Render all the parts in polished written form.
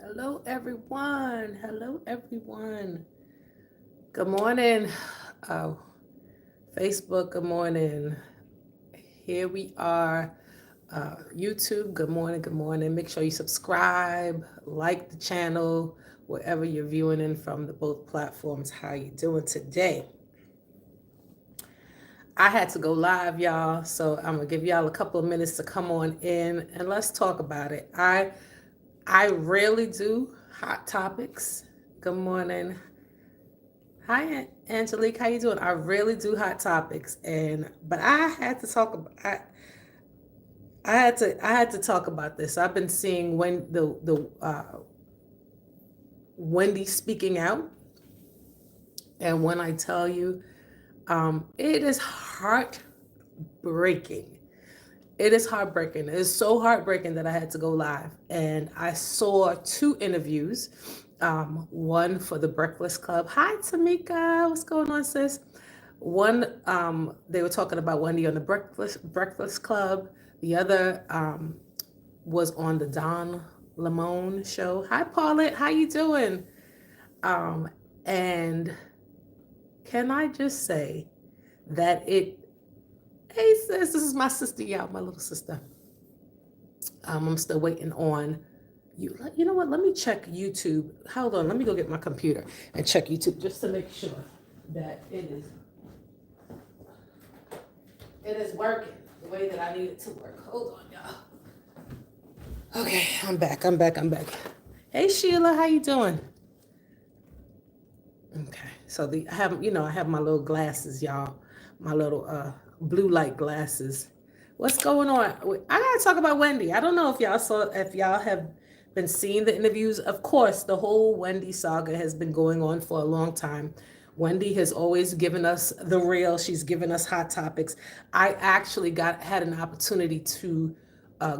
Hello, everyone. Hello, everyone. Good morning. Oh, Facebook, good morning. Here we are. YouTube, good morning. Good morning. Make sure you subscribe, like the channel, wherever you're viewing in from the both platforms. How you doing today? I had to go live, y'all, so I'm gonna give y'all a couple of minutes to come on in and let's talk about it. I rarely do hot topics. Good morning. Hi, Angelique. How you doing? I really do hot topics, but I had to talk about. I had to talk about this. I've been seeing Wendy speaking out, and when I tell you, it is heartbreaking. It is heartbreaking. It is so heartbreaking that I had to go live. And I saw two interviews. One for the Breakfast Club. Hi, Tamika. What's going on, sis? One, they were talking about Wendy on the Breakfast Club. The other was on the Don Lemon show. Hi, Paulette. How you doing? And can I just say that hey, sis, this is my sister, y'all, my little sister. I'm still waiting on you. You know what? Let me check YouTube. Hold on. Let me go get my computer and check YouTube just to make sure that it is working the way that I need it to work. Hold on, y'all. Okay, I'm back. I'm back. Hey, Sheila, how you doing? Okay, so I have my little glasses, y'all, my little blue light glasses. What's going on? I gotta talk about Wendy. I don't know if y'all have been seeing the interviews. Of course, the whole Wendy saga has been going on for a long time. Wendy has always given us the real. She's given us hot topics. I actually had an opportunity to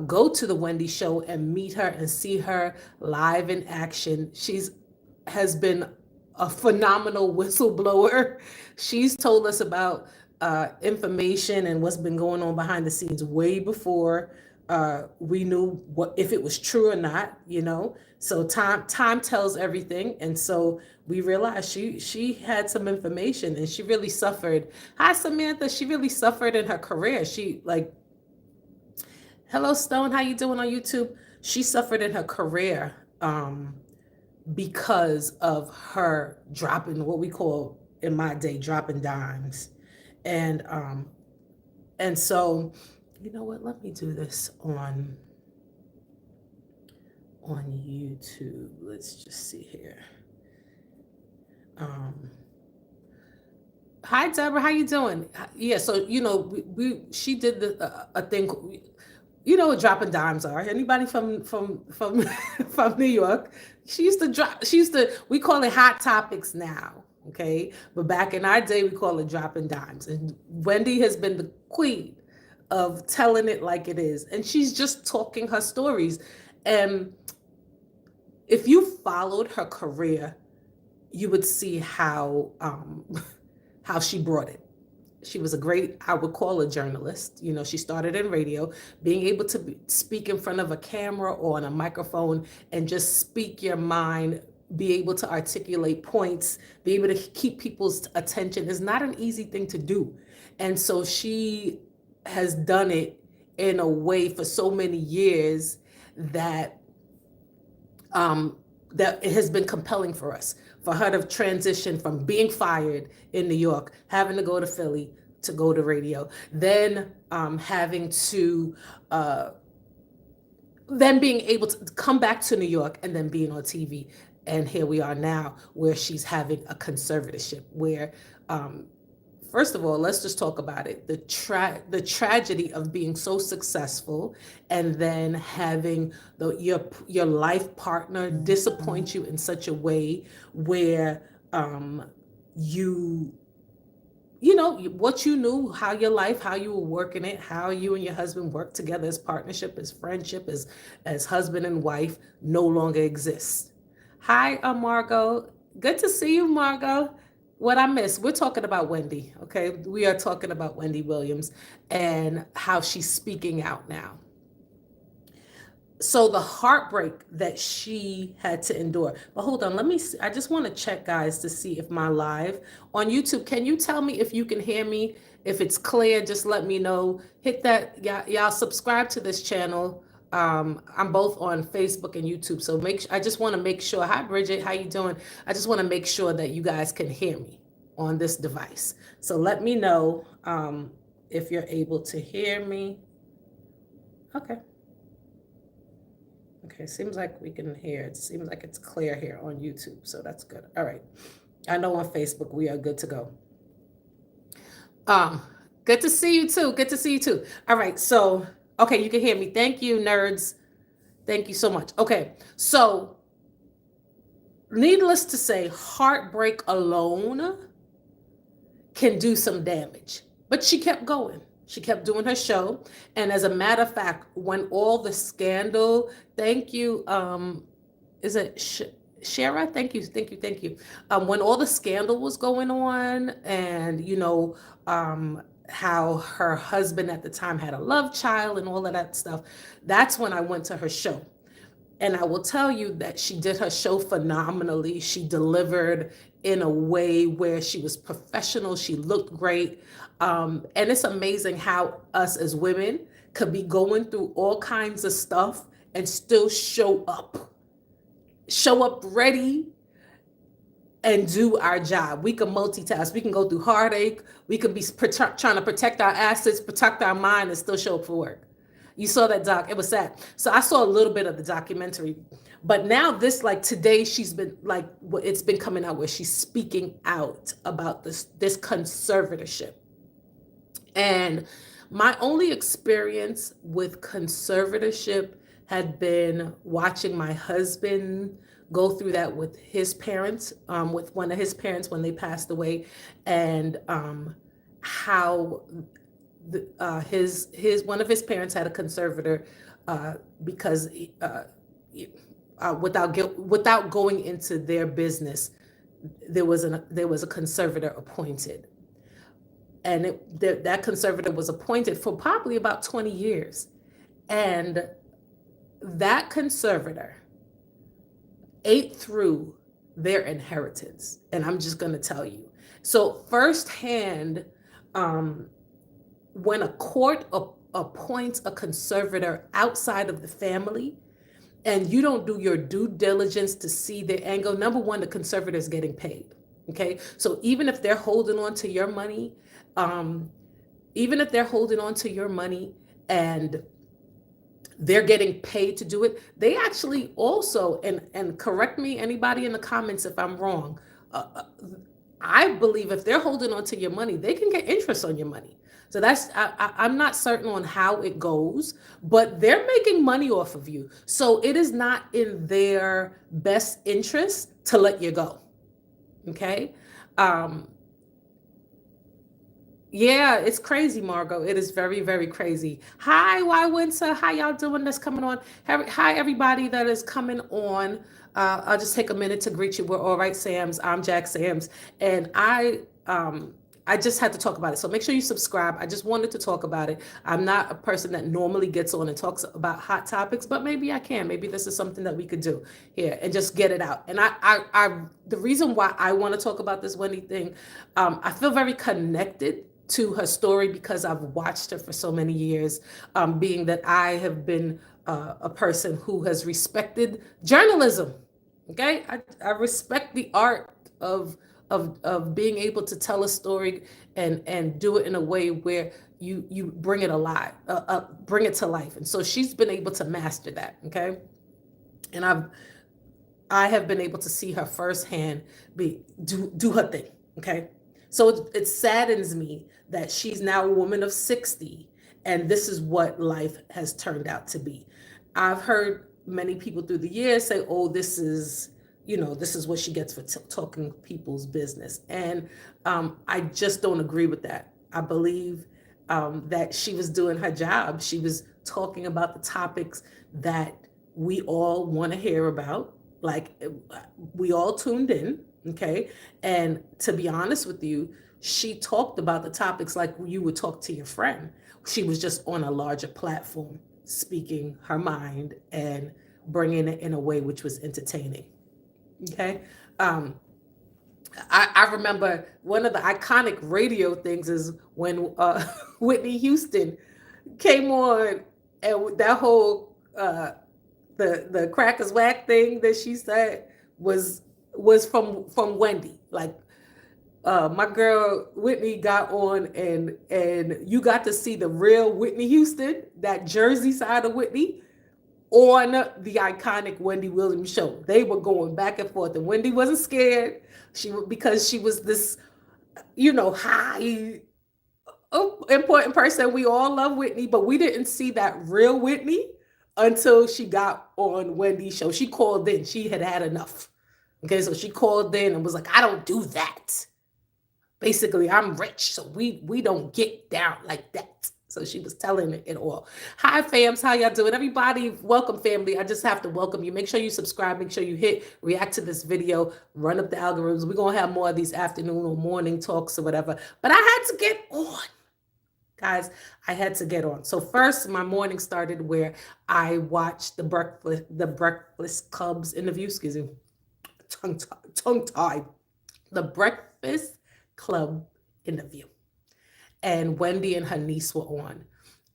go to the Wendy show and meet her and see her live in action. She's has been a phenomenal whistleblower. She's told us about information and what's been going on behind the scenes way before we knew what if it was true or not. So time tells everything, and so we realized she had some information, and she really suffered. Hi, Samantha. She really suffered in her career. She like, hello, Stone. How you doing on YouTube? She suffered in her career. Because of her dropping what we call in my day dropping dimes. And so, you know what, let me do this on YouTube. Let's just see here. Hi, Deborah. How you doing? Yeah, so she did a thing. You know what dropping dimes are? Anybody from from New York? She used to drop. She used to. We call it hot topics now. Okay, but back in our day, we call it dropping dimes. And Wendy has been the queen of telling it like it is, and she's just talking her stories. And if you followed her career, you would see how she brought it. She was a great, I would call a journalist. She started in radio, being able to speak in front of a camera or on a microphone and just speak your mind, be able to articulate points, be able to keep people's attention is not an easy thing to do. And so she has done it in a way for so many years that that it has been compelling for us, for her to transition from being fired in New York, having to go to Philly to go to radio, then having to then being able to come back to New York and then being on TV. And here we are now where she's having a conservatorship where first of all, let's just talk about it. The tragedy of being so successful and then having your life partner disappoint you in such a way where you what you knew, how your life, how you were working it, how you and your husband worked together as partnership, as friendship, as husband and wife no longer exists. Hi, Margot. Good to see you, Margot. What I missed, we're talking about Wendy, okay? We are talking about Wendy Williams and how she's speaking out now. So the heartbreak that she had to endure. But hold on, let me see. I just want to check, guys, to see if my live on YouTube, can you tell me if you can hear me? If it's clear, just let me know. Hit that, y'all subscribe to this channel. I'm both on Facebook and YouTube. So I just want to make sure. Hi, Bridget, how you doing? I just want to make sure that you guys can hear me on this device. So let me know if you're able to hear me. Okay. Okay, seems like we can hear. It seems like it's clear here on YouTube, so that's good. All right. I know on Facebook we are good to go. Good to see you too. Good to see you too. All right, so okay, you can hear me. Thank you, nerds. Thank you so much. Okay, so needless to say, heartbreak alone can do some damage. But she kept going. She kept doing her show. And as a matter of fact, when all the scandal, thank you, is it Shara? Thank you, thank you, thank you. When all the scandal was going on and, how her husband at the time had a love child and all of that stuff, that's when I went to her show. And I will tell you that she did her show phenomenally. She delivered in a way where she was professional. She looked great. And it's amazing how us as women could be going through all kinds of stuff and still show up ready and do our job. We can multitask. We can go through heartache. We could be trying to protect our assets, protect our mind, and still show up for work. You saw that doc. It was sad. So I saw a little bit of the documentary. But now this, like today, she's been like, it's been coming out where she's speaking out about this conservatorship. And my only experience with conservatorship had been watching my husband go through that with his parents, with one of his parents when they passed away, and how his one of his parents had a conservator because without going into their business, there was a conservator appointed, and that conservator was appointed for probably about 20 years, and that conservator ate through their inheritance. And I'm just going to tell you. So firsthand, when a court appoints a conservator outside of the family and you don't do your due diligence to see their angle, number one, the conservator is getting paid. Okay. So even if they're holding on to your money, and they're getting paid to do it, they actually also, and correct me, anybody in the comments if I'm wrong, I believe if they're holding on to your money, they can get interest on your money. So I'm not certain on how it goes, but they're making money off of you. So it is not in their best interest to let you go. Okay. Yeah, it's crazy, Margot. It is very, very crazy. Hi, Why Winter. How y'all doing? That's coming on. Hi, everybody that is coming on. I'll just take a minute to greet you. We're All Right Sams. I'm Jack Sams, and I just had to talk about it. So make sure you subscribe. I just wanted to talk about it. I'm not a person that normally gets on and talks about hot topics, but maybe I can. Maybe this is something that we could do here and just get it out. And the reason why I want to talk about this Wendy thing, I feel very connected to her story because I've watched her for so many years, being that I have been a person who has respected journalism. Okay, I respect the art of being able to tell a story and do it in a way where you bring it alive, bring it to life. And so she's been able to master that. Okay, and I have been able to see her firsthand do her thing. Okay. So it saddens me that she's now a woman of 60, and this is what life has turned out to be. I've heard many people through the years say, oh, this is what she gets for talking people's business. And I just don't agree with that. I believe that she was doing her job. She was talking about the topics that we all want to hear about. Like, we all tuned in. Okay. And to be honest with you, she talked about the topics like you would talk to your friend. She was just on a larger platform. speaking her mind and bringing it in a way which was entertaining. Okay. Um, I remember one of the iconic radio things is when Whitney Houston came on, and that whole the crackers whack thing that she said was from Wendy. Like my girl Whitney got on, and you got to see the real Whitney Houston, that Jersey side of Whitney, on the iconic Wendy Williams show. They were going back and forth, and Wendy wasn't scared. Because she was this, high, important person. We all love Whitney, but we didn't see that real Whitney until she got on Wendy's show. She called in. She had had enough. Okay, so she called in and was like, "I don't do that. Basically, I'm rich, so we don't get down like that." So she was telling it all. Hi, fams. How y'all doing? Everybody, welcome, family. I just have to welcome you. Make sure you subscribe. Make sure you react to this video, run up the algorithms. We're going to have more of these afternoon or morning talks or whatever. But I had to get on. Guys, I had to get on. So first, my morning started where I watched the Breakfast Club's interview. Excuse me. Tongue tied. The Breakfast Club interview. And Wendy and her niece were on.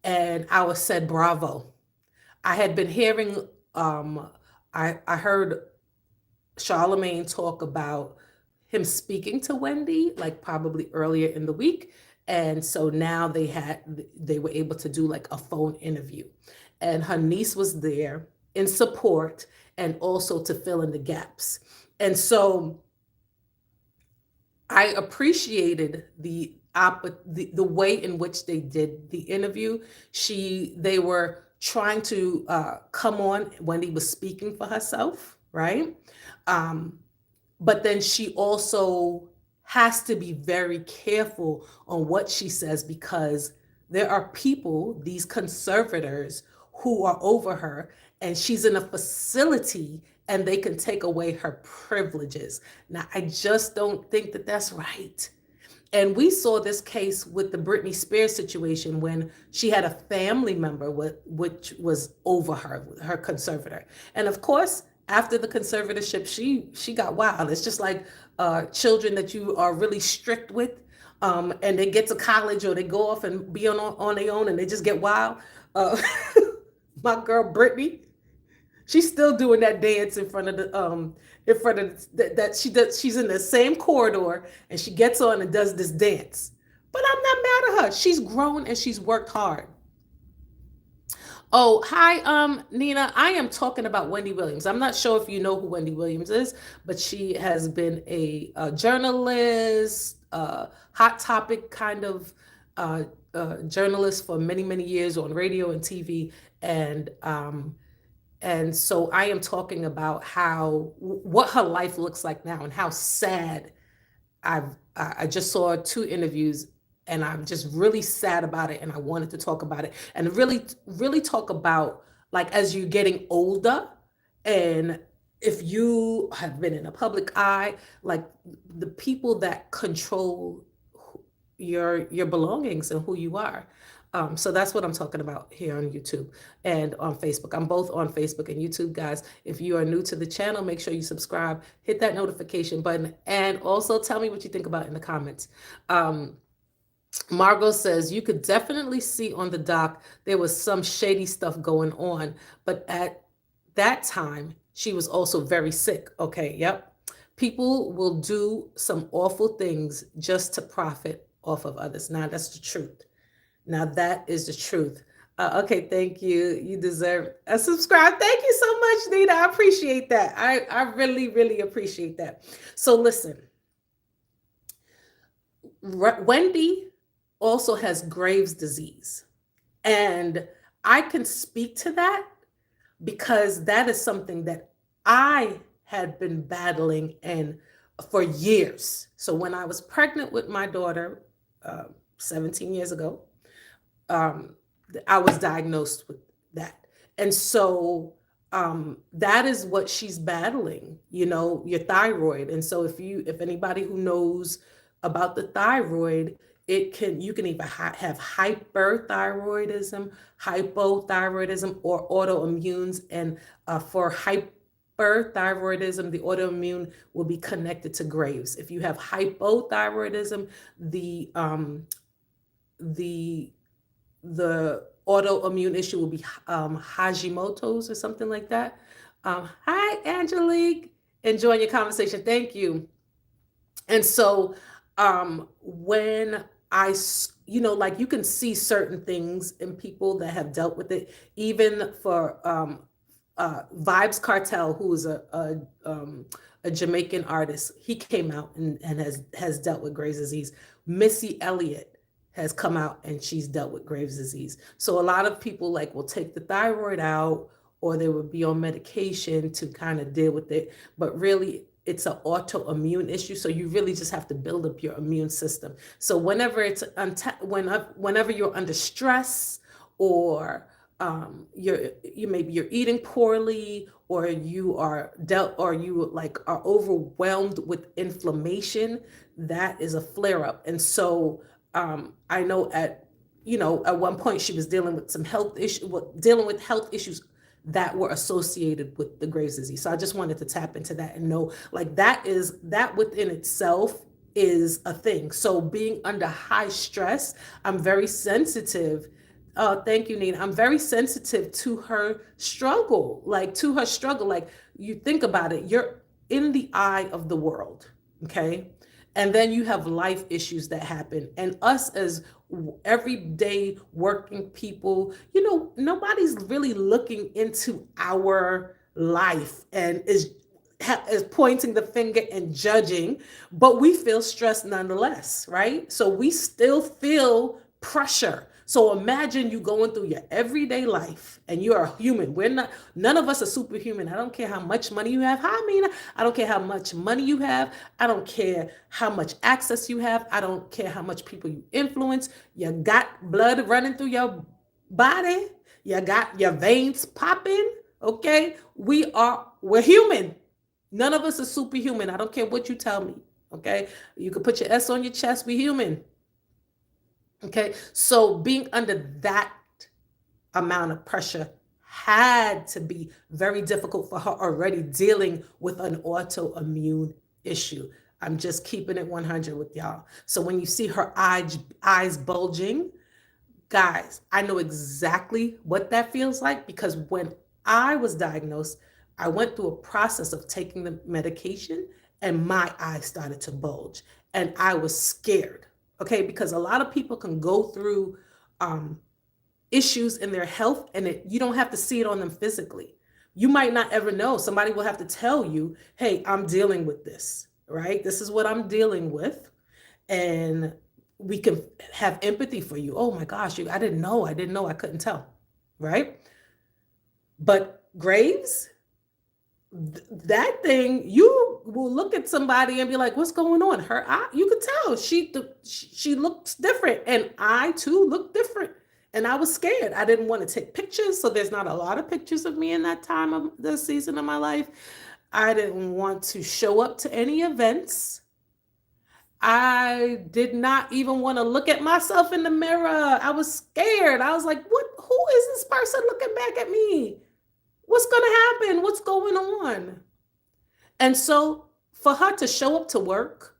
And I was said, bravo. I had been hearing, I heard Charlemagne talk about him speaking to Wendy, like probably earlier in the week. And so now they were able to do like a phone interview. And her niece was there in support and also to fill in the gaps. And so I appreciated the way in which they did the interview. They were trying to come on. Wendy was speaking for herself, right? But then she also has to be very careful on what she says, because there are people, these conservators, who are over her, and she's in a facility and they can take away her privileges. Now, I just don't think that that's right. And we saw this case with the Britney Spears situation when she had a family member which was over her conservator. And of course, after the conservatorship, she got wild. It's just like children that you are really strict with, and they get to college or they go off and be on their own and they just get wild. My girl Britney, she's still doing that dance in front of that she does. She's in the same corridor and she gets on and does this dance. But I'm not mad at her. She's grown and she's worked hard. Oh, hi, Nina. I am talking about Wendy Williams. I'm not sure if you know who Wendy Williams is, but she has been a journalist, hot topic kind of journalist for many, many years on radio and TV. And so I am talking about what her life looks like now and how sad. I just saw 2 interviews and I'm just really sad about it. And I wanted to talk about it and really, really talk about, like, as you're getting older and if you have been in a public eye, like the people that control your belongings and who you are. So that's what I'm talking about here on YouTube and on Facebook. I'm both on Facebook and YouTube, guys. If you are new to the channel, make sure you subscribe, hit that notification button, and also tell me what you think about it in the comments. Margot says, you could definitely see on the doc there was some shady stuff going on, but at that time, she was also very sick. Okay, yep. People will do some awful things just to profit off of others. Now, that's the truth. Now, that is the truth. Okay, thank you. You deserve a subscribe. Thank you so much, Nina. I appreciate that. I really, really appreciate that. So listen, Wendy also has Graves' disease. And I can speak to that because that is something that I had been battling for years. So when I was pregnant with my daughter 17 years ago, I was diagnosed with that. And so that is what she's battling, your thyroid. And so if anybody who knows about the thyroid, You can either have hyperthyroidism, hypothyroidism, or autoimmunes. And for hyperthyroidism, the autoimmune will be connected to Graves. If you have hypothyroidism, the the autoimmune issue will be Hashimoto's or something like that. Hi, Angelique. Enjoying your conversation. Thank you. And so when like you can see certain things in people that have dealt with it, even for Vibes Cartel, who is a Jamaican artist. He came out and has dealt with Graves' disease. Missy Elliott has come out and she's dealt with Graves' disease. So a lot of people like will take the thyroid out, or they would be on medication to kind of deal with it. But really, it's an autoimmune issue. So you really just have to build up your immune system. So whenever whenever you're under stress, or maybe you're eating poorly, or you are overwhelmed with inflammation, that is a flare up. And so I know at one point she was dealing with some dealing with health issues that were associated with the Graves' disease. So I just wanted to tap into that and know, like, that within itself is a thing. So being under high stress, I'm very sensitive. Thank you, Nina. I'm very sensitive to her struggle. Like, you think about it, you're in the eye of the world, okay? And then you have life issues that happen. And us as everyday working people, nobody's really looking into our life and is pointing the finger and judging, but we feel stressed nonetheless, right? So we still feel pressure. So imagine you going through your everyday life, and you are a human. None of us are superhuman. I don't care how much money you have. Hi, Mina. I don't care how much money you have. I don't care how much access you have. I don't care how much people you influence. You got blood running through your body. You got your veins popping. Okay. We're human. None of us are superhuman. I don't care what you tell me. Okay. You can put your S on your chest. We're human. Okay, so being under that amount of pressure had to be very difficult for her, already dealing with an autoimmune issue. I'm just keeping it 100 with y'all. So when you see her eyes bulging, guys, I know exactly what that feels like, because when I was diagnosed, I went through a process of taking the medication and my eyes started to bulge and I was scared. Okay, because a lot of people can go through issues in their health, and you don't have to see it on them physically. You might not ever know. Somebody will have to tell you, hey, I'm dealing with this, right? This is what I'm dealing with. And we can have empathy for you. Oh my gosh, I didn't know, I couldn't tell, right? But Graves, that thing, you will look at somebody and be like, what's going on? Her eye, you could tell she looks different, and I too look different, and I was scared. I didn't want to take pictures, so there's not a lot of pictures of me in that time of the season of my life. I didn't want to show up to any events. I did not even want to look at myself in the mirror. I was scared. I was like, who is this person looking back at me? What's going to happen? What's going on? And so for her to show up to work,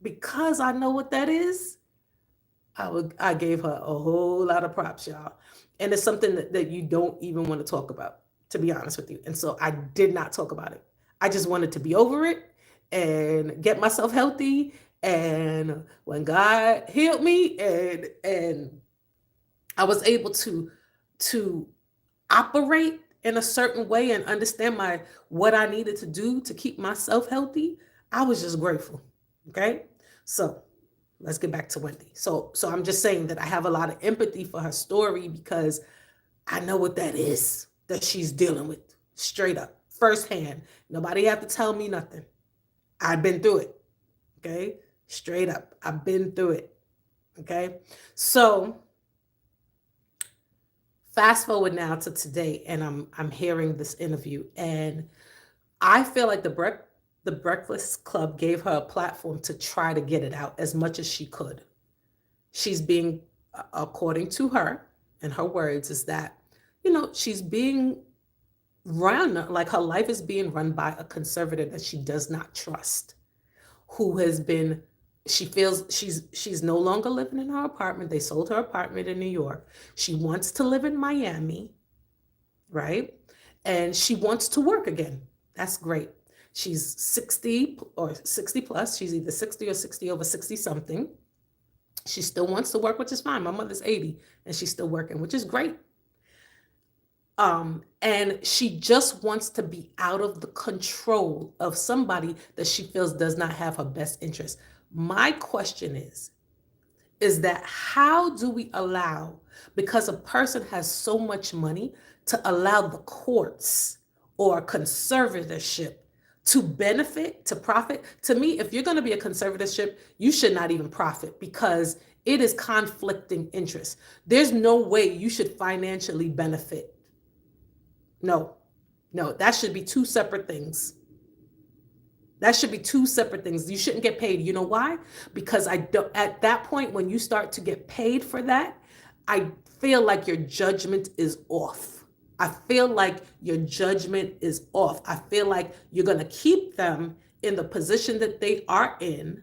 because I know what that is, I gave her a whole lot of props, y'all. And it's something that you don't even want to talk about, to be honest with you. And so I did not talk about it. I just wanted to be over it and get myself healthy. And when God healed me and I was able to operate in a certain way and understand what I needed to do to keep myself healthy, I was just grateful. Okay. So let's get back to Wendy. So I'm just saying that I have a lot of empathy for her story, because I know what that is that she's dealing with, straight up, firsthand. Nobody have to tell me nothing. I've been through it. Okay. Straight up. I've been through it. Okay. So fast forward now to today, and I'm hearing this interview, and I feel like the the Breakfast Club gave her a platform to try to get it out as much as she could. She's being, according to her, and her words, is that, she's being run, like her life is being run by a conservator that she does not trust, who has been, she feels she's no longer living in her apartment. They sold her apartment in New York. She wants to live in Miami, right? And she wants to work again. That's great. She's 60 or 60 plus. She's either 60 or 60 over 60 something. She still wants to work, which is fine. My mother's 80 and she's still working, which is great. And she just wants to be out of the control of somebody that she feels does not have her best interest. My question is that how do we allow, because a person has so much money, to allow the courts or conservatorship to benefit, to profit? To me, if you're going to be a conservatorship, you should not even profit, because it is conflicting interest. There's no way you should financially benefit. No, that should be two separate things. That should be two separate things. You shouldn't get paid. You know why? Because at that point, when you start to get paid for that, I feel like your judgment is off. I feel like your judgment is off. I feel like you're going to keep them in the position that they are in,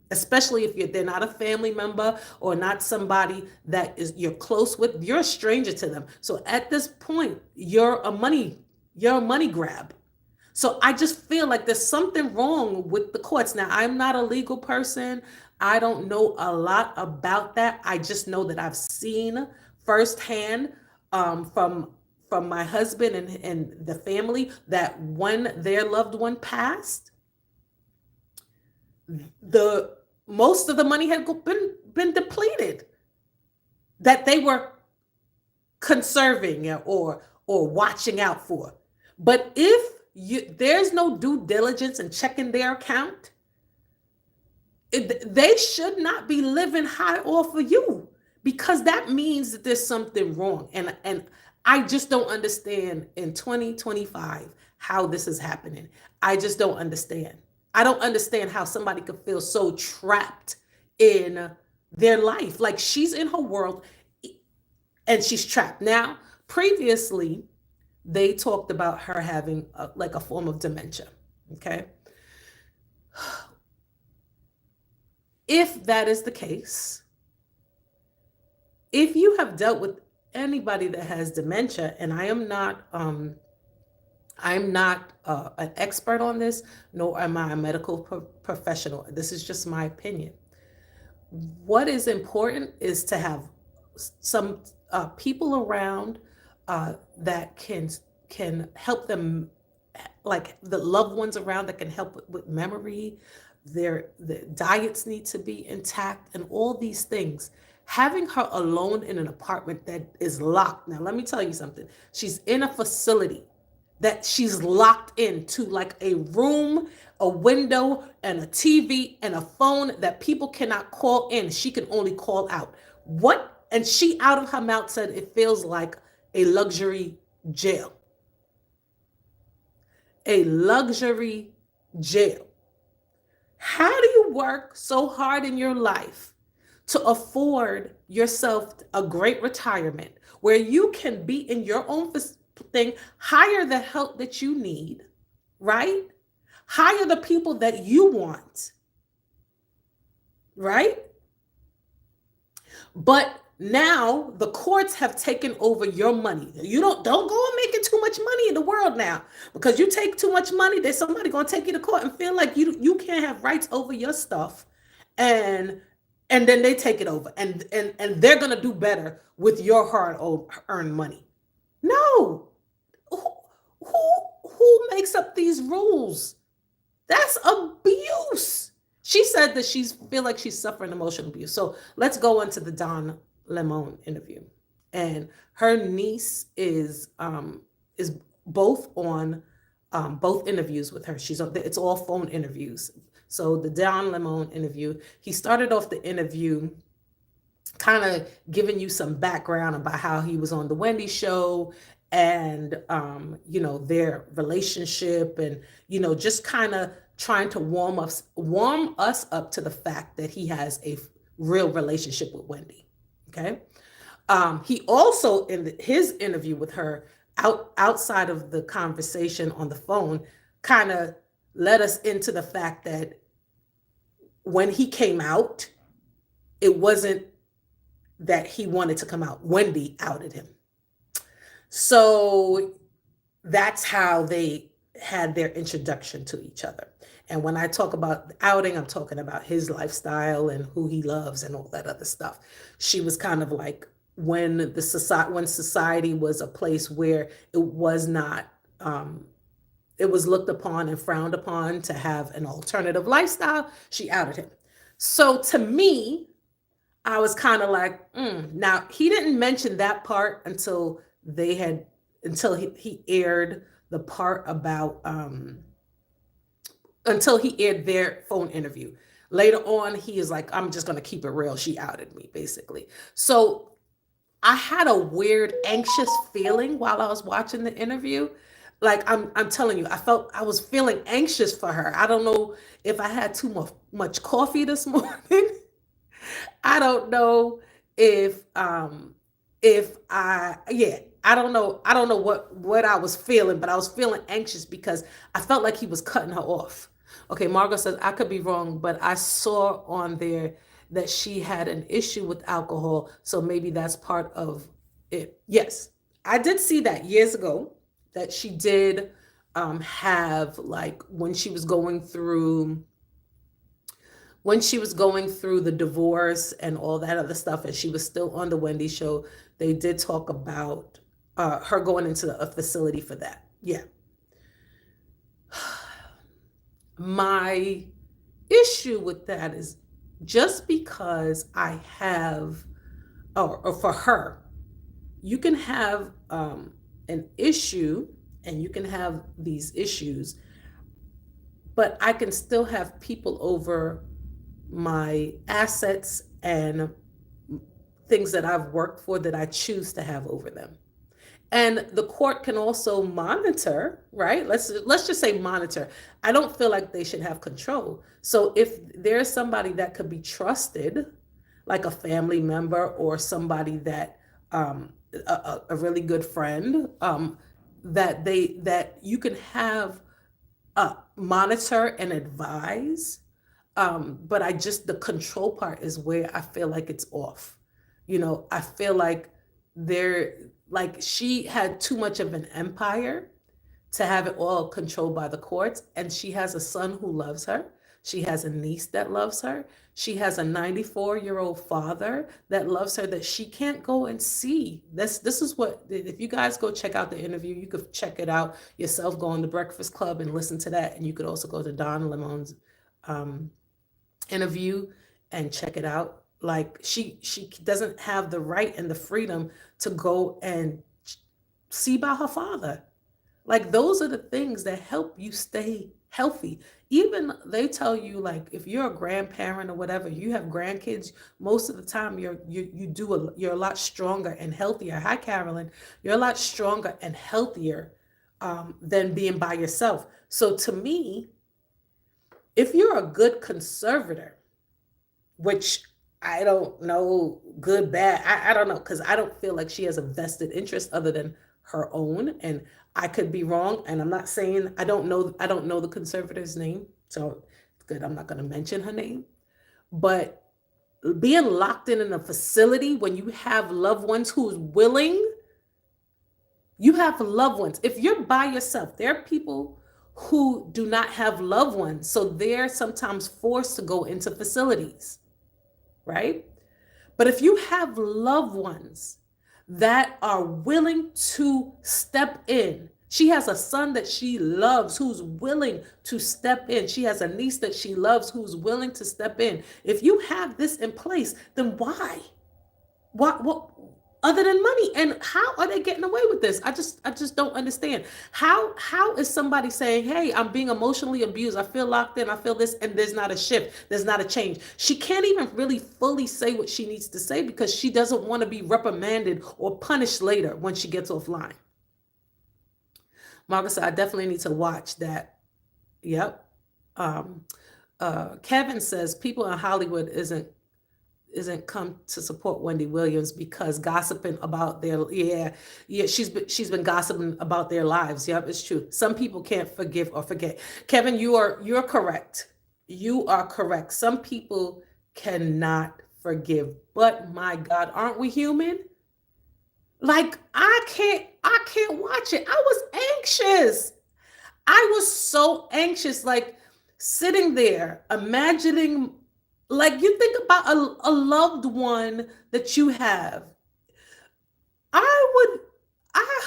especially if they're not a family member or not somebody that you're close with. You're a stranger to them. So at this point, you're a money grab. So I just feel like there's something wrong with the courts. Now, I'm not a legal person. I don't know a lot about that. I just know that I've seen firsthand from my husband and the family that when their loved one passed, most of the money had been depleted that they were conserving or watching out for. But if there's no due diligence in checking their account, they should not be living high off of you, because that means that there's something wrong. And I just don't understand in 2025 how this is happening. I just don't understand. I don't understand how somebody could feel so trapped in their life. Like, she's in her world and she's trapped. Now, previously, they talked about her having like a form of dementia. Okay. If that is the case, if you have dealt with anybody that has dementia, and I'm not an expert on this, nor am I a medical professional. This is just my opinion. What is important is to have some people around that can help them, like the loved ones around that can help with memory. The diets need to be intact and all these things. Having her alone in an apartment that is locked. Now, let me tell you something. She's in a facility that she's locked into, like a room, a window, and a TV and a phone that people cannot call in. She can only call out. What? And she, out of her mouth, said it feels like a luxury jail. A luxury jail. How do you work so hard in your life to afford yourself a great retirement where you can be in your own thing, hire the help that you need, right? Hire the people that you want, right? But now the courts have taken over your money. You don't go and making too much money in the world now, because you take too much money, there's somebody going to take you to court and feel like you can't have rights over your stuff, and then they take it over, and they're going to do better with your hard-earned money. No. Who makes up these rules? That's abuse. She said that she feel like she's suffering emotional abuse. So let's go into the Don Lemon interview. And her niece is both on both interviews with her. It's all phone interviews. So the Don Lemon interview, he started off the interview kind of giving you some background about how he was on the Wendy show and their relationship, and just kind of trying to warm us up to the fact that he has a real relationship with Wendy. Okay. He also, in his interview with her, outside of the conversation on the phone, kind of led us into the fact that when he came out, it wasn't that he wanted to come out. Wendy outed him. So that's how they had their introduction to each other. And when I talk about outing, I'm talking about his lifestyle and who he loves and all that other stuff. She was kind of like when society was a place where it was not, it was looked upon and frowned upon to have an alternative lifestyle, she outed him. So to me, I was kind of like, Now he didn't mention that part until he aired the part about until he aired their phone interview. Later on, he is like, I'm just gonna keep it real. She outed me, basically. So I had a weird, anxious feeling while I was watching the interview. Like I'm telling you, I was feeling anxious for her. I don't know if I had too much coffee this morning. I don't know if I don't know what I was feeling, but I was feeling anxious because I felt like he was cutting her off. Okay, Margot says I could be wrong, but I saw on there that she had an issue with alcohol, so maybe that's part of it. Yes, I did see that years ago that she did have, like, when she was going through the divorce and all that other stuff, and she was still on the Wendy show, they did talk about her going into a facility for that. Yeah. My issue with that is just because I have, or for her, you can have an issue and you can have these issues, but I can still have people over my assets and things that I've worked for that I choose to have over them. And the court can also monitor, right? Let's just say monitor. I don't feel like they should have control. So if there's somebody that could be trusted, like a family member or somebody that a really good friend, that you can have monitor and advise. But the control part is where I feel like it's off. I feel like she had too much of an empire to have it all controlled by the courts. And she has a son who loves her. She has a niece that loves her. She has a 94-year-old father that loves her that she can't go and see. This is what, if you guys go check out the interview, you could check it out yourself, go on the Breakfast Club and listen to that. And you could also go to Don Lemon's interview and check it out. Like she doesn't have the right and the freedom to go and see about her father. Like those are the things that help you stay healthy. Even they tell you, like, if you're a grandparent or whatever, you have grandkids, most of the time you're a lot stronger and healthier. Hi, Carolyn. You're a lot stronger and healthier than being by yourself. So to me, if you're a good conservator, which I don't know, good, bad, I don't know, because I don't feel like she has a vested interest other than her own. And I could be wrong. And I'm not saying, I don't know the conservator's name. So it's good. I'm not going to mention her name. But being locked in a facility when you have loved ones who's willing, you have loved ones. If you're by yourself, there are people who do not have loved ones. So they're sometimes forced to go into facilities, right? But if you have loved ones that are willing to step in, she has a son that she loves who's willing to step in. She has a niece that she loves who's willing to step in. If you have this in place, then why? What other than money? And how are they getting away with this? I just don't understand. How is somebody saying, hey, I'm being emotionally abused, I feel locked in, I feel this, and there's not a shift, there's not a change? She can't even really fully say what she needs to say because she doesn't want to be reprimanded or punished later when she gets offline. Margaret said, I definitely need to watch that. Yep. Kevin says people in Hollywood isn't come to support Wendy Williams because gossiping about their yeah she's been gossiping about their lives. Yep, it's true. Some people can't forgive or forget. Kevin, you're correct. You are correct. Some people cannot forgive. But my God, aren't we human? Like I can't watch it. I was anxious. I was so anxious, like sitting there, imagining, like you think about a loved one that you have. I would, I,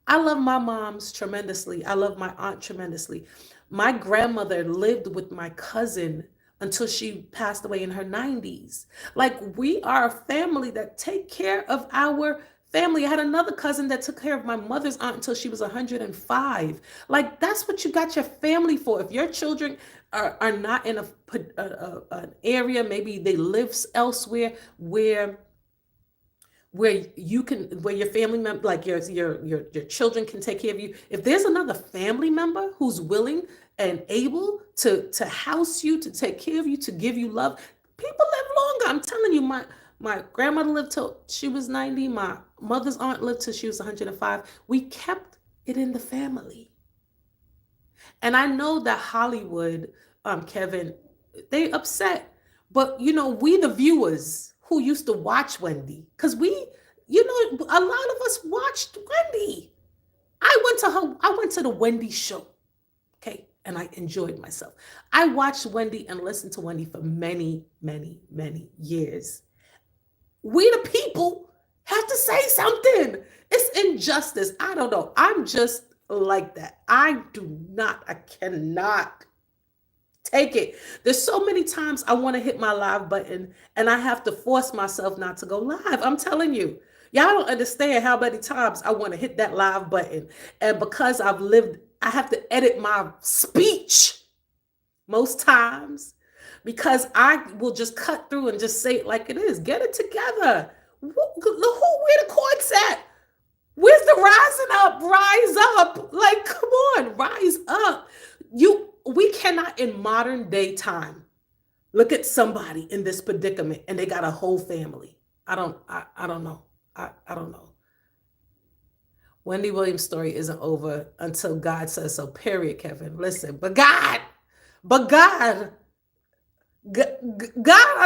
I love my moms tremendously. I love my aunt tremendously. My grandmother lived with my cousin until she passed away in her 90s. Like we are a family that take care of our family. I had another cousin that took care of my mother's aunt until she was 105. Like that's what you got your family for. If your children are not in an area, maybe they live elsewhere where you can where your family member like your children can take care of you. If there's another family member who's willing and able to house you, to take care of you, to give you love, people live longer. I'm telling you, my grandmother lived till she was 90. My mother's aunt lived till she was 105. We kept it in the family. And I know that Hollywood, Kevin, they upset. But we the viewers who used to watch Wendy, because a lot of us watched Wendy. I went to the Wendy show, okay, and I enjoyed myself. I watched Wendy and listened to Wendy for many, many, many years. We the people have to say something. It's injustice. I don't know. I'm just like that. I cannot take it. There's so many times I want to hit my live button and I have to force myself not to go live. I'm telling you. Y'all don't understand how many times I want to hit that live button. And because I have to edit my speech most times because I will just cut through and just say it like it is. Get it together. Where the court's at? Where's the rising up? Rise up. Like, come on, rise up. We cannot in modern day time look at somebody in this predicament and they got a whole family. I don't know. I don't know. Wendy Williams' story isn't over until God says so, period, Kevin. Listen, but God, I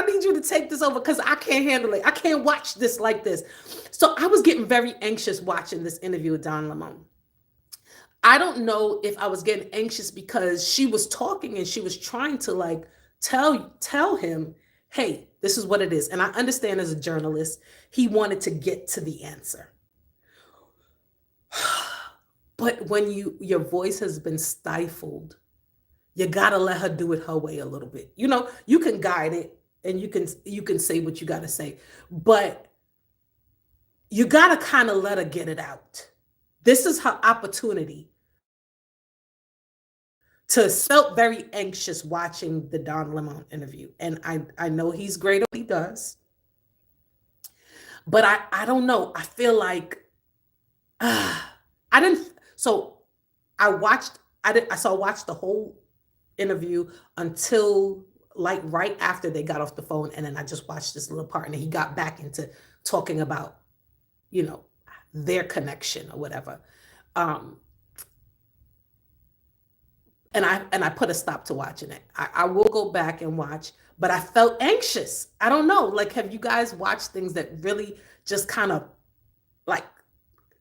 need you to take this over because I can't handle it. I can't watch this like this. So I was getting very anxious watching this interview with Don Lemon. I don't know if I was getting anxious because she was talking and she was trying to like tell him, hey, this is what it is. And I understand as a journalist, he wanted to get to the answer. But when your voice has been stifled, you gotta let her do it her way a little bit. You can guide it and you can say what you gotta say, but you gotta kind of let her get it out. This is her opportunity to felt very anxious watching the Don Lemon interview. And I know he's great at what he does. But I don't know. I feel like I didn't. So I watched the whole interview until like right after they got off the phone. And then I just watched this little part and then he got back into talking about, their connection or whatever. And I put a stop to watching it. I will go back and watch, but I felt anxious. I don't know. Like, have you guys watched things that really just kind of like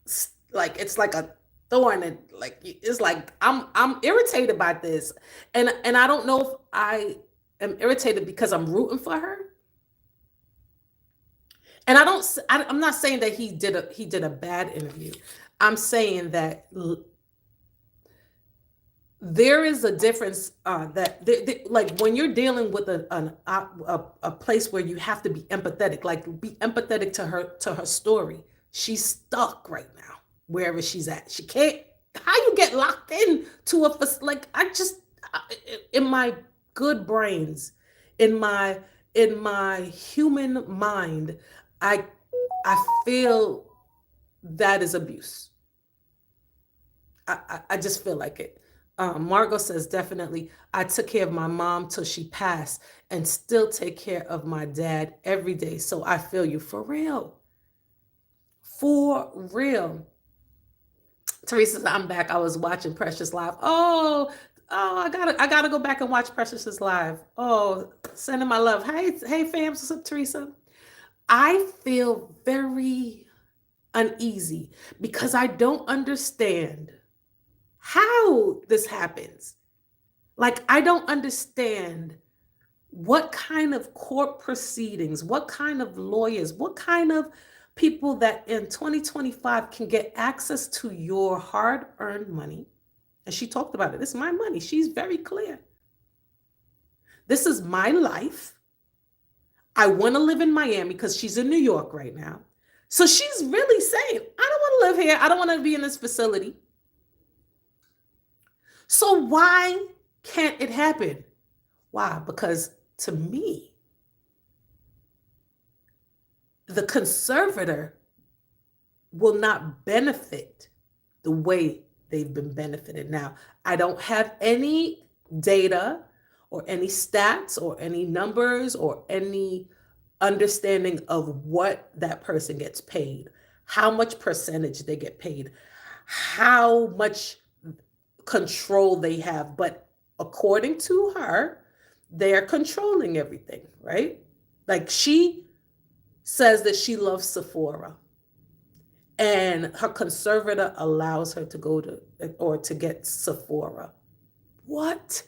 it's like a thorn and like it's like I'm irritated by this, and I don't know if I am irritated because I'm rooting for her. And I'm not saying that he did a bad interview. I'm saying that there is a difference like when you're dealing with a place where you have to be empathetic, like be empathetic to her story. She's stuck right now wherever she's at. She can't. How you get locked in to like in my good brains, in my human mind, I feel that is abuse. I just feel like it. Margot says, definitely. I took care of my mom till she passed and still take care of my dad every day. So I feel you for real. For real. Teresa says, I'm back. I was watching Precious live. I gotta go back and watch Precious's live. Oh, sending my love. Hey, fam. What's up, Teresa? I feel very uneasy because I don't understand how this happens. Like, I don't understand what kind of court proceedings, what kind of lawyers, what kind of people that in 2025 can get access to your hard-earned money. And she talked about it. This is my money. She's very clear. This is my life. I want to live in Miami because she's in New York right now. So she's really saying, I don't want to live here. I don't want to be in this facility. So why can't it happen? Why? Because to me, the conservator will not benefit the way they've been benefited. Now, I don't have any data or any stats or any numbers or any understanding of what that person gets paid, how much percentage they get paid, how much control they have. But according to her, they're controlling everything, right? Like, she says that she loves Sephora and her conservator allows her to go to or to get Sephora. What?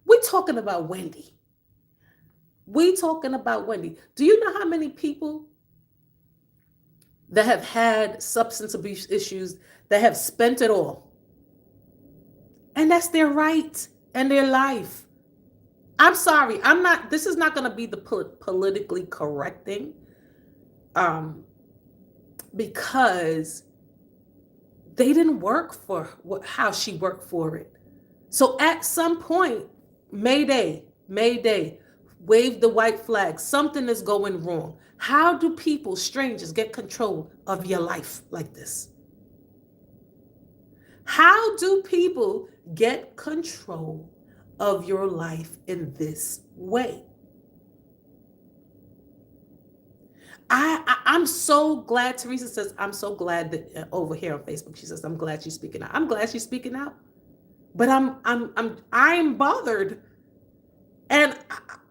We're talking about Wendy. We're talking about Wendy. Do you know how many people that have had substance abuse issues that have spent it all? And that's their right and their life. I'm sorry. This is not going to be the politically correct thing. Because they didn't work for how she worked for it. So at some point, Mayday, wave the white flag. Something is going wrong. How do people, strangers, get control of your life like this? How do people get control of your life in this way? I'm so glad. Teresa says, I'm so glad that over here on Facebook, she says, I'm glad she's speaking out. I'm glad she's speaking out, but I'm bothered, and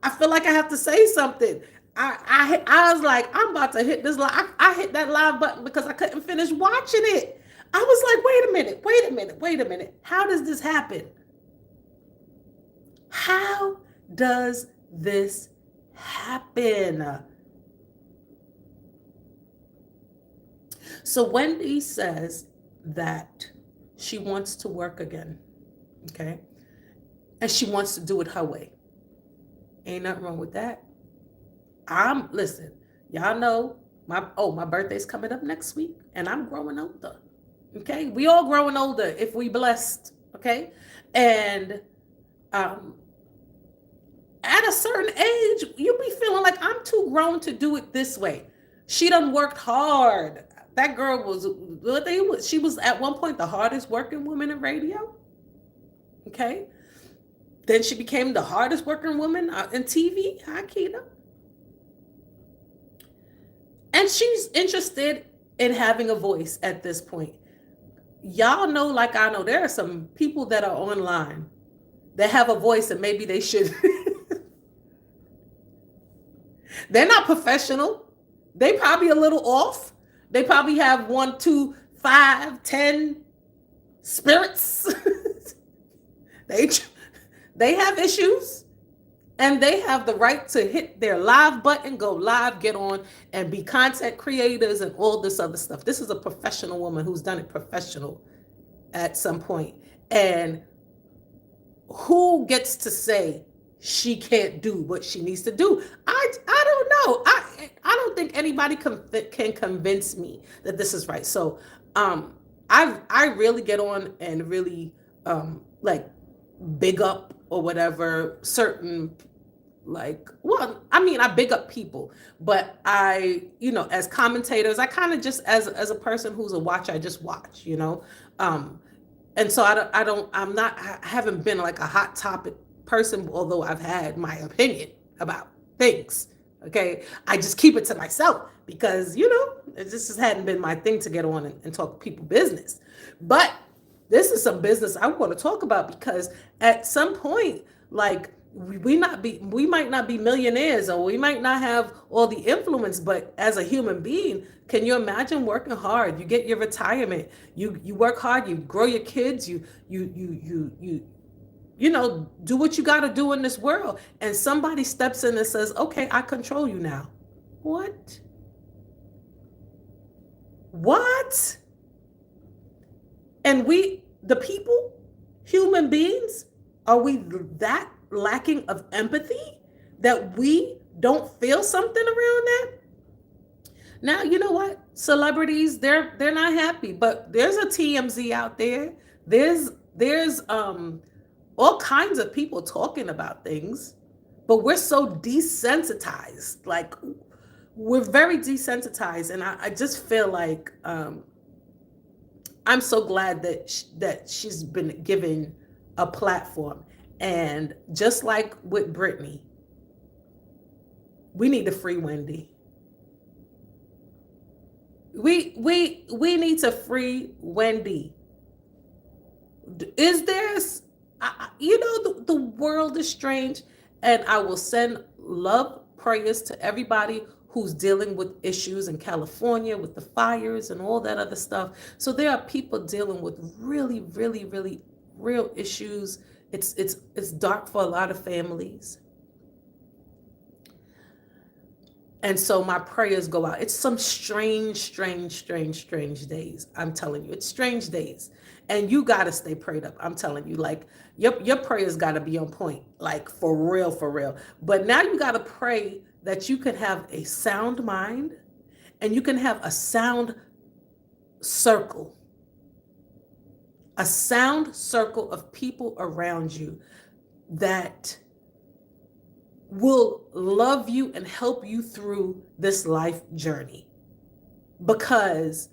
I feel like I have to say something. I was like, I'm about to hit this live. I hit that live button because I couldn't finish watching it. I was like, wait a minute. How does this happen? How does this happen? So Wendy says that she wants to work again, okay? And she wants to do it her way. Ain't nothing wrong with that. Listen, y'all know my birthday's coming up next week and I'm growing older, okay? We all growing older if we blessed, okay? And at a certain age, you'll be feeling like I'm too grown to do it this way. She done worked hard. That girl she was at one point the hardest working woman in radio. Okay. Then she became the hardest working woman in TV. Hi, Keita. And she's interested in having a voice at this point. Y'all know, like I know, there are some people that are online that have a voice and maybe they should. They're not professional. They probably a little off. They probably have 1, 2, 5, 10 spirits. They have issues, and they have the right to hit their live button, go live, get on, and be content creators and all this other stuff. This is a professional woman who's done it professional at some point. And who gets to say she can't do what she needs to do? I don't know. I don't think anybody can convince me that this is right. So I really get on and really like big up or whatever certain like, well, I mean, I big up people, but I, as commentators, I kind of just, as a person who's a watcher, I just watch, um and so I'm not, I haven't been like a hot topic person, although I've had my opinion about things. Okay, I just keep it to myself because it just hadn't been my thing to get on and talk people business. But this is some business I want to talk about because at some point, like, we might not be millionaires, or we might not have all the influence, but as a human being, can you imagine working hard? You get your retirement, you work hard, you grow your kids, you do what you got to do in this world, and somebody steps in and says, okay, I control you now. What? And the people, human beings, are we that lacking of empathy that we don't feel something around that? Now, you know what? Celebrities, they're not happy, but there's a TMZ out there. There's all kinds of people talking about things, but we're so desensitized. Like, we're very desensitized, and I just feel like I'm so glad that she's been given a platform. And just like with Brittany, we need to free Wendy. We need to free Wendy. Is there, the world is strange, and I will send love prayers to everybody who's dealing with issues in California with the fires and all that other stuff. So there are people dealing with really, really, really real issues. It's dark for a lot of families. And so my prayers go out. It's some strange days. I'm telling you, it's strange days. And you got to stay prayed up. I'm telling you, like, your prayers got to be on point, like, for real, for real. But now you got to pray that you can have a sound mind, and you can have a sound circle. A sound circle of people around you that will love you and help you through this life journey. Because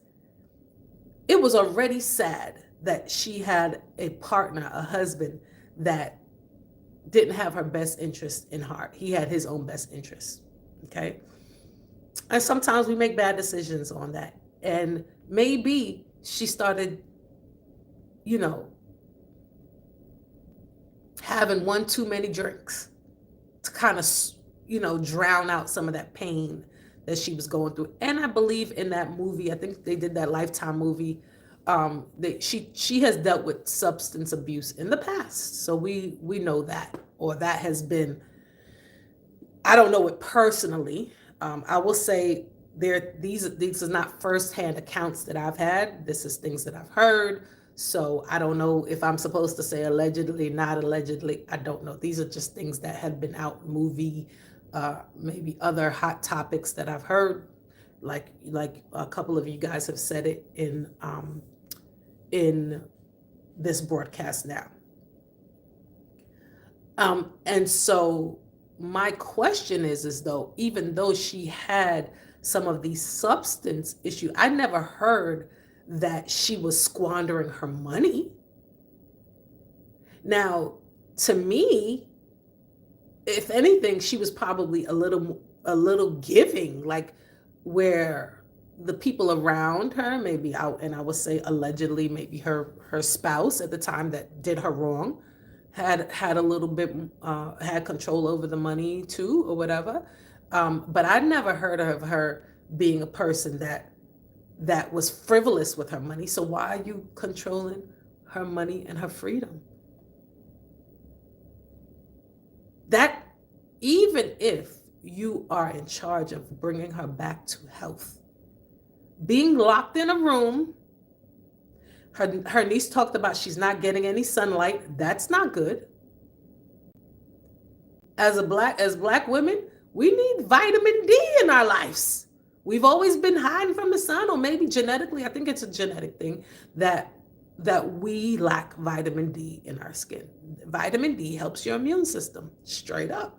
it was already sad that she had a partner, a husband, that didn't have her best interest in heart. He had his own best interest. Okay. And sometimes we make bad decisions on that. And maybe she started, having one too many drinks to kind of, drown out some of that pain that she was going through. And I believe in that movie, I think they did that Lifetime movie. She has dealt with substance abuse in the past. So we know that, or that has been, I don't know it personally. I will say these are not firsthand accounts that I've had. This is things that I've heard. So I don't know if I'm supposed to say allegedly, not allegedly. I don't know. These are just things that have been out, movie, maybe other hot topics that I've heard. Like a couple of you guys have said it in this broadcast now. And so my question is though, even though she had some of these substance issues, I never heard that she was squandering her money. Now, to me, if anything, she was probably a little giving, like, where the people around her, maybe out, and I would say allegedly, maybe her spouse at the time that did her wrong, had a little bit, had control over the money too, or whatever. But I never heard of her being a person that was frivolous with her money. So why are you controlling her money and her freedom? That, even if you are in charge of bringing her back to health, being locked in a room, her niece talked about she's not getting any sunlight. That's not good. As black women, we need vitamin D in our lives. We've always been hiding from the sun, or maybe genetically, I think it's a genetic thing, that we lack vitamin D in our skin. Vitamin D helps your immune system, straight up.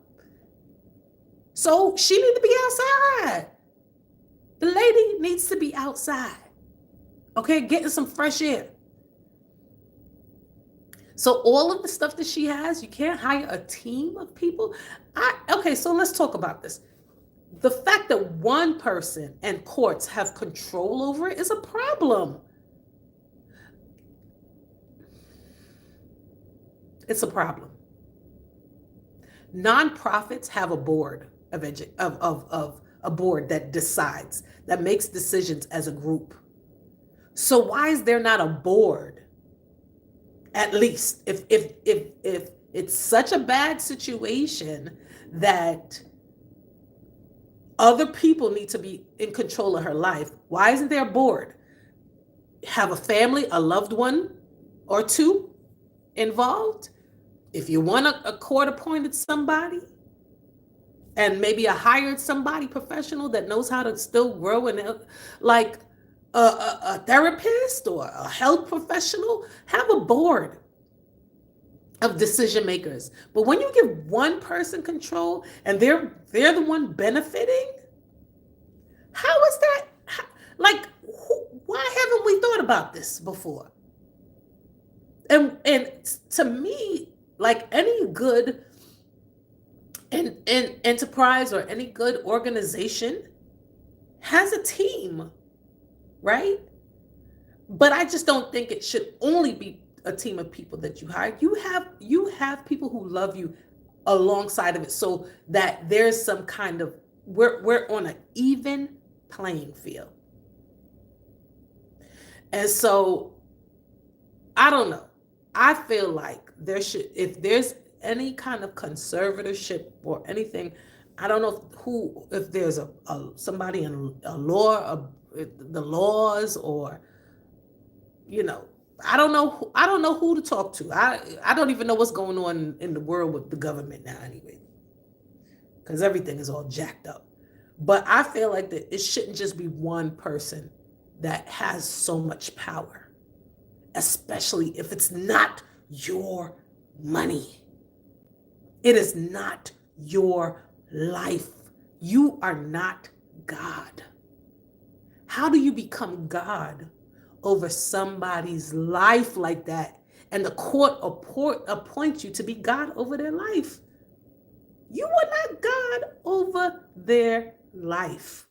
So she need to be outside. The lady needs to be outside. Okay, getting some fresh air. So all of the stuff that she has, you can't hire a team of people. Okay, so let's talk about this. The fact that one person and courts have control over it is a problem. It's a problem. Nonprofits have a board of a board that decides, that makes decisions as a group. So why is there not a board? At least if it's such a bad situation that other people need to be in control of her life, why isn't there a board? Have a family, a loved one or two involved. If you want a court appointed somebody and maybe a hired somebody professional that knows how to still grow, and like a therapist or a health professional, have a board of decision makers. But when you give one person control and they're the one benefiting, how is that? Like, why haven't we thought about this before? And to me, like any good and enterprise or any good organization has a team, right? But I just don't think it should only be a team of people that you hire. You have people who love you alongside of it, so that there's some kind of, we're on an even playing field. And so I don't know. I feel like there should, if there's any kind of conservatorship or anything, I don't know if there's a somebody in a law, the laws, or I don't know who to talk to. I don't even know what's going on in the world with the government now anyway, because everything is all jacked up. But I feel like that it shouldn't just be one person that has so much power, especially if it's not your money. It is not your life. You are not God. How do you become God over somebody's life like that, and the court appoints you to be God over their life? You are not God over their life.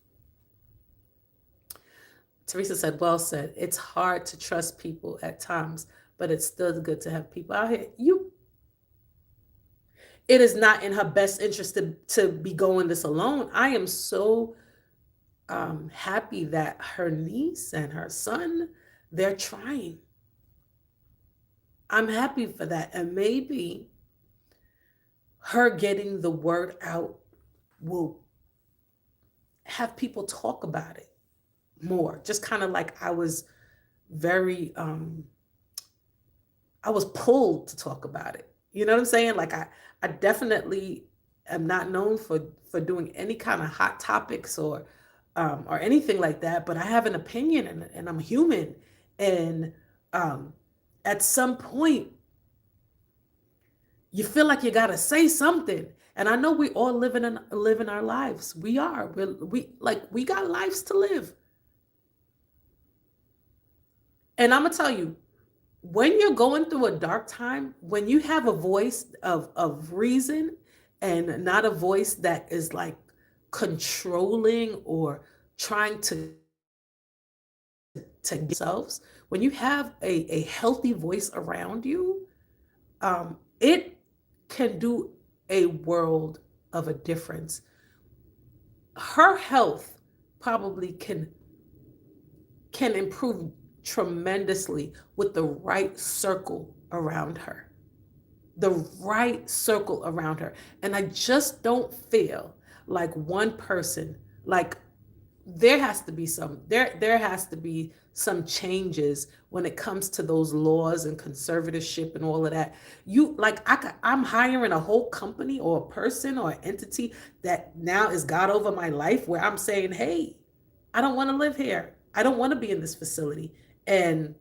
Teresa said, well said. It's hard to trust people at times, but it's still good to have people out here. It is not in her best interest to be going this alone. I am so happy that her niece and her son, they're trying. I'm happy for that. And maybe her getting the word out will have people talk about it more. Just kind of like I was pulled to talk about it. You know what I'm saying? Like I definitely am not known for doing any kind of hot topics or anything like that, but I have an opinion, and I'm human. And at some point, you feel like you got to say something. And I know we all living our lives. We are. We got lives to live. And I'm going to tell you, when you're going through a dark time, when you have a voice of reason and not a voice that is like controlling or trying to themselves, when you have a healthy voice around you, it can do a world of a difference. Her health probably can improve tremendously with the right circle around her. The right circle around her. And I just don't feel like one person, like there has to be some changes when it comes to those laws and conservatorship and all of that. I'm hiring a whole company or a person or an entity that now is God over my life, where I'm saying, hey, I don't want to live here. I don't want to be in this facility. And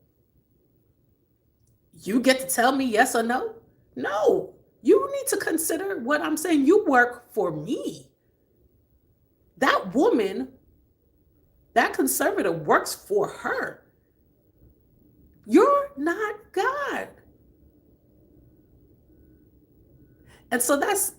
you get to tell me yes or no? No, you need to consider what I'm saying. You work for me. That woman, that conservator works for her. You're not God. And so that's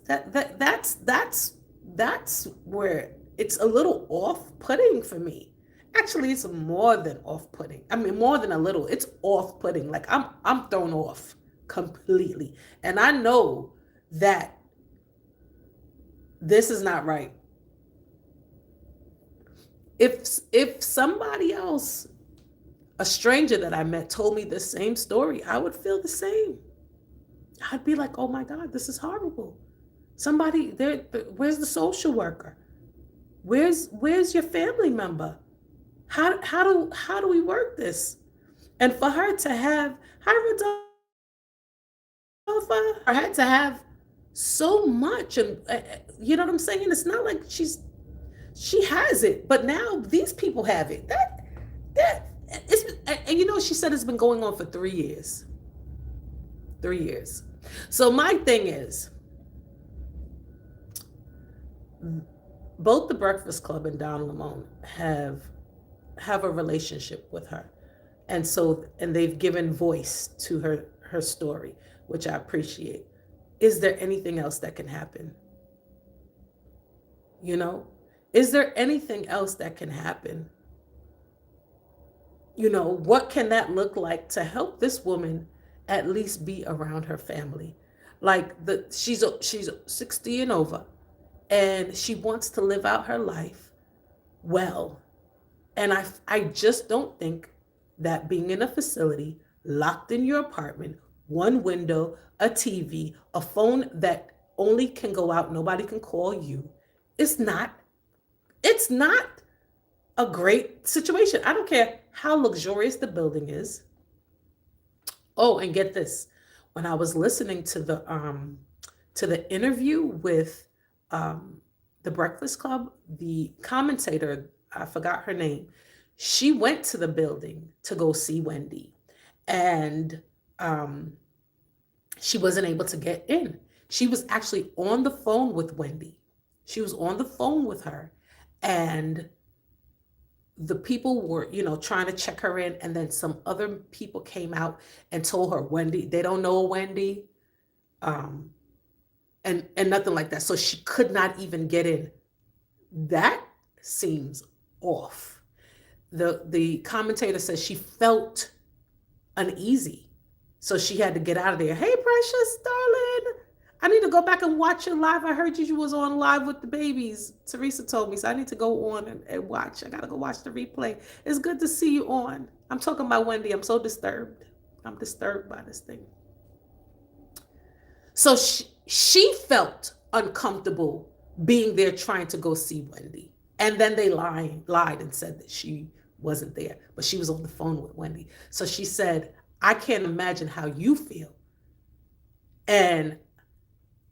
where it's a little off-putting for me. Actually, it's more than off-putting. I mean, more than a little. It's off-putting. Like I'm thrown off completely. And I know that this is not right. If somebody else, a stranger that I met, told me the same story, I would feel the same. I'd be like, oh my God, this is horrible. Somebody there, where's the social worker? Where's your family member? How do we work this? And for her to have, hi Rodolpha, I had to have so much, and you know what I'm saying? It's not like she has it, but now these people have it. That it's, and you know, she said it's been going on for 3 years. 3 years. So my thing is, both the Breakfast Club and Don Lemon have a relationship with her, and they've given voice to her story, which I appreciate. Is there anything else that can happen? You know, is there anything else that can happen? You know, what can that look like to help this woman at least be around her family? Like she's 60 and over, and she wants to live out her life well. And I just don't think that being in a facility, locked in your apartment, one window, a TV, a phone that only can go out, nobody can call you, it's not a great situation. I don't care how luxurious the building is. Oh, and get this. When I was listening to the interview with the Breakfast Club, the commentator, I forgot her name, she went to the building to go see Wendy. And she wasn't able to get in. She was actually on the phone with Wendy. She was on the phone with her. And the people were, you know, trying to check her in. And then some other people came out and told her, Wendy, they don't know Wendy. Um, and nothing like that. So she could not even get in. That seems off. The commentator says she felt uneasy. So she had to get out of there. Hey, precious darling, I need to go back and watch your live. I heard you was on live with the babies. Teresa told me, so I need to go on and watch. I got to go watch the replay. It's good to see you on. I'm talking about Wendy. I'm so disturbed. I'm disturbed by this thing. So she felt uncomfortable being there trying to go see Wendy. And then they lied and said that she wasn't there, but she was on the phone with Wendy. So she said, I can't imagine how you feel. And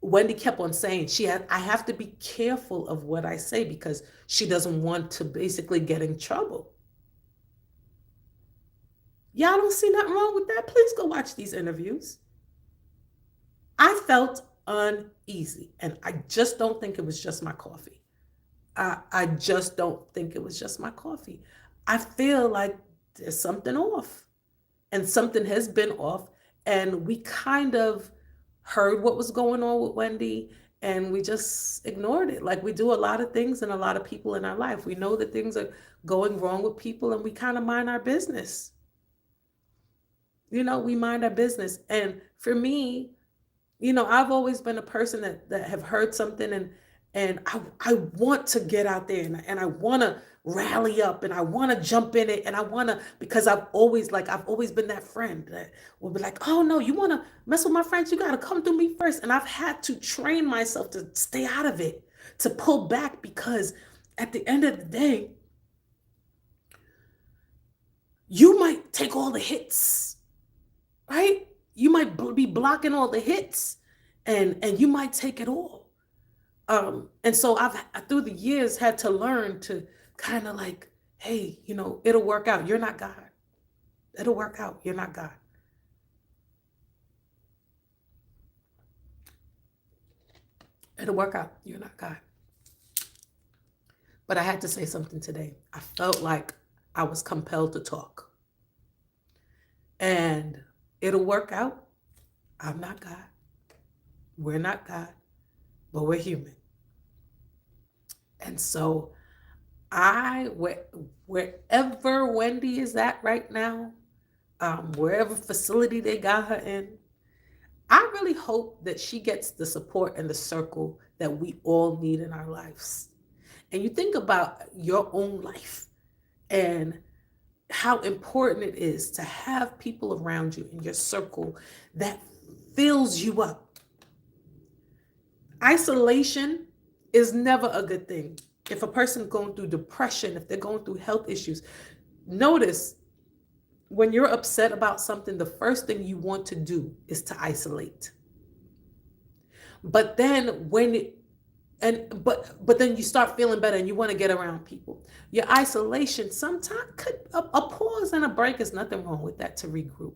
Wendy kept on saying, I have to be careful of what I say because she doesn't want to basically get in trouble. Y'all don't see nothing wrong with that? Please go watch these interviews. I felt uneasy, and I just don't think it was just my coffee. I just don't think it was just my coffee. I feel like there's something off, and something has been off, and we kind of heard what was going on with Wendy, and we just ignored it. Like we do a lot of things and a lot of people in our life. We know that things are going wrong with people, and we kind of mind our business. You know, we mind our business. And for me, you know, I've always been a person that have heard something, and I want to get out there, and I want to rally up, and I want to jump in it, and I want to, because I've always been that friend that will be like, oh no, you want to mess with my friends, you got to come through me first. And I've had to train myself to stay out of it, to pull back, because at the end of the day, you might take all the hits, right? You might be blocking all the hits, and you might take it all. And so I've through the years had to learn to kind of like, hey, you know, it'll work out. You're not God. It'll work out. You're not God. It'll work out. You're not God. But I had to say something today. I felt like I was compelled to talk. And it'll work out. I'm not God. We're not God, but we're human. And so wherever Wendy is at right now, wherever facility they got her in, I really hope that she gets the support and the circle that we all need in our lives. And you think about your own life and how important it is to have people around you in your circle that fills you up. Isolation is never a good thing. If a person's going through depression, if they're going through health issues, notice when you're upset about something, the first thing you want to do is to isolate. But then but then you start feeling better and you want to get around people. Your isolation sometimes could a pause and a break is nothing wrong with that to regroup.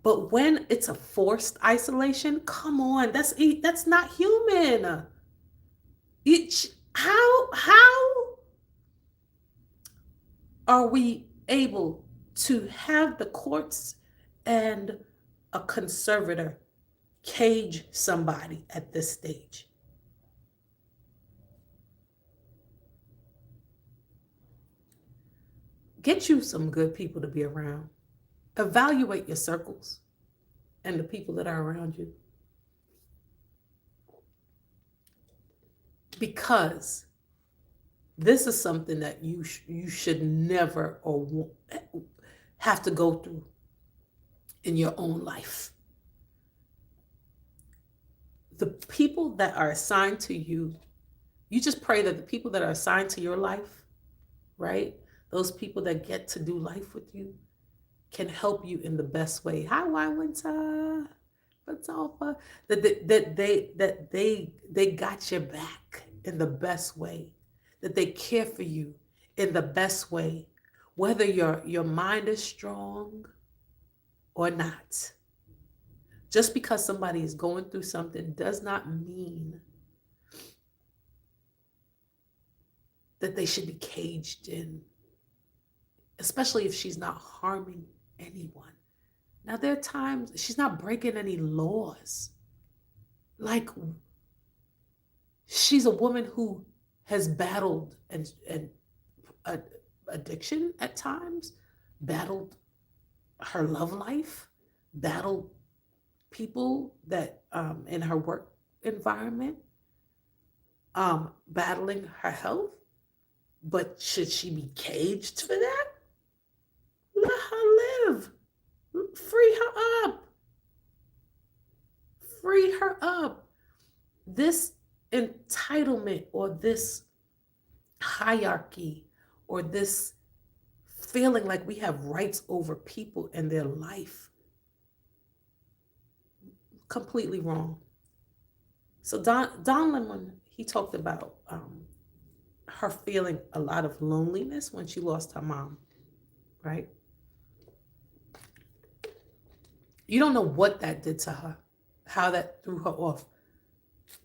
But when it's a forced isolation, come on, that's not human. How are we able to have the courts and a conservator cage somebody at this stage? Get you some good people to be around. Evaluate your circles and the people that are around you. Because this is something that you should never or have to go through in your own life. The people that are assigned to you, you just pray that the people that are assigned to your life, right? Those people that get to do life with you can help you in the best way. Hi, Winter. What's all for that they got your back in the best way, that they care for you in the best way, whether your mind is strong or not. Just because somebody is going through something does not mean that they should be caged in, especially if she's not harming anyone. Now, there are times she's not breaking any laws. Like, she's a woman who has battled and addiction at times, battled her love life, battled people that in her work environment, battling her health. But should she be caged for that? Let her live. Free her up. Free her up. This entitlement or this hierarchy or this feeling like we have rights over people and their life, completely wrong. So Don Lemon, he talked about her feeling a lot of loneliness when she lost her mom, right? You don't know what that did to her, how that threw her off.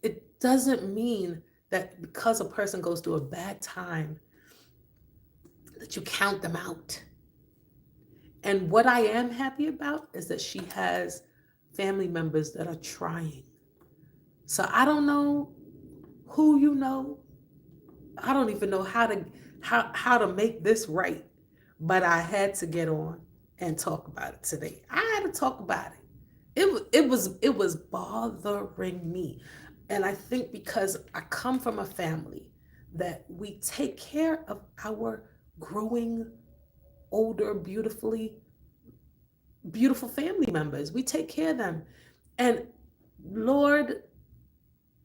It doesn't mean that because a person goes through a bad time that you count them out. And what I am happy about is that she has family members that are trying. So I don't know who you know. I don't even know how to make this right. But I had to get on and talk about it today. I had to talk about it. It was bothering me. And I think because I come from a family that we take care of our growing, older, beautiful family members. We take care of them. And Lord,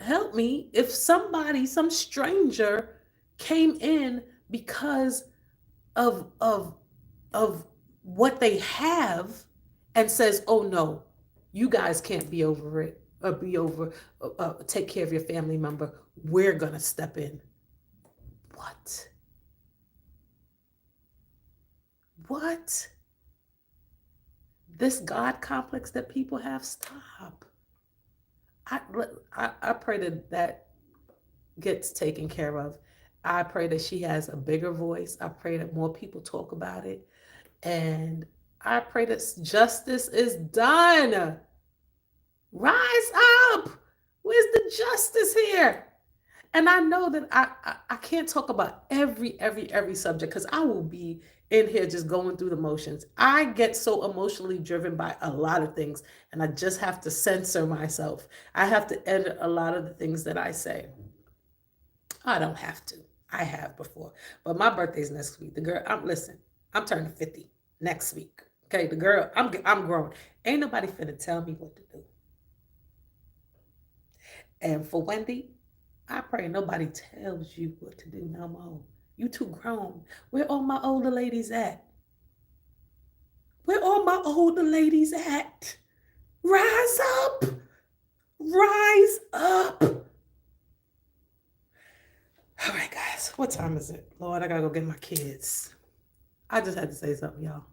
help me if somebody, some stranger came in because of what they have and says, oh no, you guys can't be over it or take care of your family member. We're going to step in. What? This God complex that people have, stop. I pray that gets taken care of. I pray that she has a bigger voice. I pray that more people talk about it. And I pray that justice is done. Rise up. Where's the justice here? And I know that I can't talk about every subject because I will be in here just going through the motions. I get so emotionally driven by a lot of things, and I just have to censor myself. I have to edit a lot of the things that I say. I don't have to. I have before. But my birthday's next week. The girl, I'm turning 50 next week. Okay, the girl, I'm grown. Ain't nobody finna tell me what to do. And for Wendy, I pray nobody tells you what to do no more. You too grown. Where all my older ladies at? Where all my older ladies at? Rise up. Rise up. All right, guys. What time is it? Lord, I gotta go get my kids. I just had to say something, y'all.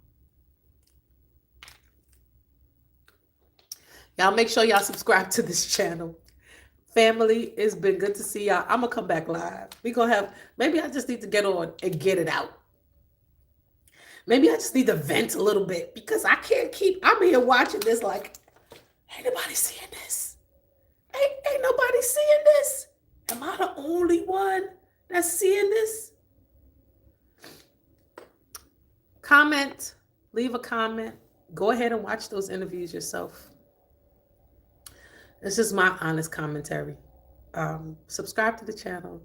Y'all make sure y'all subscribe to this channel. Family, it's been good to see y'all. I'm gonna come back live. We gonna have, maybe I just need to get on and get it out. Maybe I just need to vent a little bit because I can't keep, I'm here watching this like, ain't nobody seeing this. Ain't nobody seeing this. Am I the only one that's seeing this? Comment, leave a comment. Go ahead and watch those interviews yourself. This is my honest commentary. Subscribe to the channel.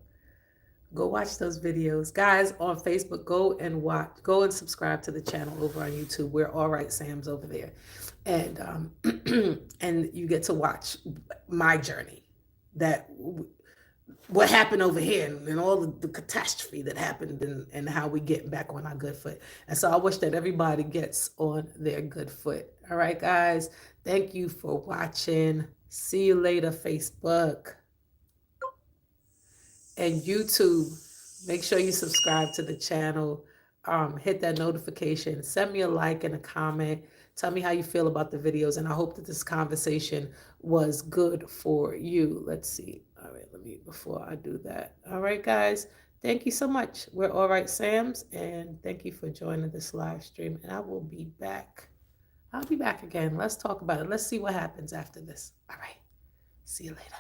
Go watch those videos. Guys on Facebook, go and subscribe to the channel over on YouTube. We're All Right Sam's over there. And and you get to watch my journey, what happened over here and all the catastrophe that happened and how we get back on our good foot. And so I wish that everybody gets on their good foot. All right, guys. Thank you for watching. See you later, Facebook and YouTube. Make sure you subscribe to the channel. Hit that notification. Send me a like and a comment. Tell me how you feel about the videos. And I hope that this conversation was good for you. Let's see. All right, before I do that. All right, guys. Thank you so much. We're All Right Sam's. And thank you for joining this live stream. And I will be back. I'll be back again. Let's talk about it. Let's see what happens after this. All right. See you later.